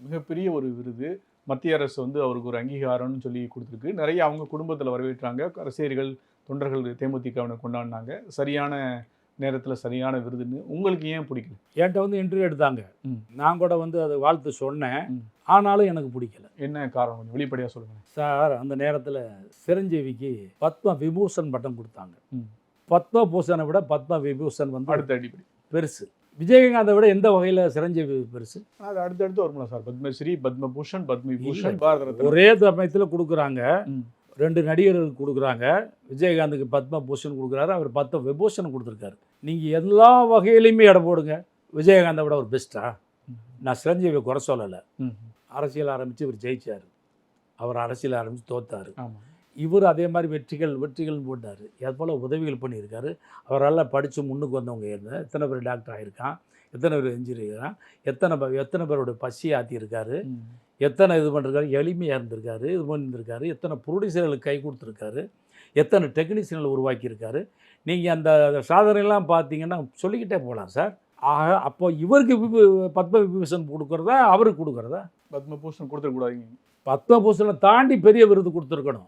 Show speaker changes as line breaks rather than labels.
மிகப்பெரிய ஒரு விருது. மத்திய அரசு வந்து அவருக்கு ஒரு அங்கீகாரம்னு சொல்லி குடுத்துருக்கு. நெறைய அவங்க குடும்பத்தில வரவேற்றாங்க. ரசிகர்கள், தொண்டர்கள் தேமுதிகவினர் கொண்டாடுனாங்க. சரியான நேரத்தில சரியான விருதுன்னு. உங்களுக்கு ஏன் பிடிக்கல?
என்கிட்ட வந்து இன்டர்வியூ எடுத்தாங்க.
ம்.
நான் கூட வந்து அது வாழ்த்து சொன்னேன்.
ம்.
ஆனாலும் எனக்கு பிடிக்கல.
என்ன காரணம்? கொஞ்சம் வெளிப்படையா சொல்லுங்க.
சார் அந்த நேரத்தில் சிரஞ்சீவிக்கு பத்ம விபூஷன் பட்டம் கொடுத்தாங்க.
ம்.
பத்ம பூஷனை விட பத்ம விபூஷன் வந்து
அடுத்த அடிப்படை.
பெருசு. விஜயகாந்தை விட எந்த வகையில் சிரஞ்சீவி பெருசு?
அது அடுத்தடுத்து வரும்ல சார். பத்மஸ்ரீ, பத்மபூஷன், பத்மவிபூஷன், பாரத ரத்னா.
ஒரே சமயத்தில் கொடுக்குறாங்க.
ம்.
2 நடிகர்களுக்கு கொடுக்குறாங்க. விஜயகாந்துக்கு பத்ம பூஷன் கொடுக்குறாரு, அவர் பத்ம விபூஷன் கொடுத்துருக்காரு. நீங்கள் எல்லா வகையிலையுமே எடை போடுங்க, விஜயகாந்தை விட ஒரு பெஸ்ட்டா? நான் சிரஞ்சீவியை குறை சொல்லலை.
ம்.
அரசியல் ஆரம்பித்து இவர் ஜெயிச்சார், அவர் அரசியல் ஆரம்பித்து தோத்தார்.
ஆமா.
இவர் அதே மாதிரி வெற்றிகள் போட்டார். அது போல் உதவிகள் பண்ணியிருக்காரு. அவரால் படித்து முன்னுக்கு வந்தவங்க இருந்தால் எத்தனை பேர் டாக்டர் ஆகியிருக்கான், எத்தனை பேர் என்ஜினியர், எத்தனை பேரோட பசி ஆற்றியிருக்காரு,
ம்.
எத்தனை இது பண்ணிருக்காரு, எளிமையாக இருந்திருக்காரு, இது பண்ணியிருந்திருக்காரு, எத்தனை ப்ரொடியூசர்களுக்கு கை கொடுத்துருக்காரு, எத்தனை டெக்னீஷியன்களை உருவாக்கியிருக்காரு. நீங்கள் அந்த சாதனைலாம் பார்த்தீங்கன்னா சொல்லிக்கிட்டே போகலாம் சார். ஆக அப்போ இவருக்கு பத்ம விபூஷன் கொடுக்குறதா அவருக்கு கொடுக்குறதா?
பத்மபூஷன் கொடுத்துடக்கூடாதுங்க.
பத்மபூஷனை தாண்டி பெரிய விருது கொடுத்துருக்கணும்.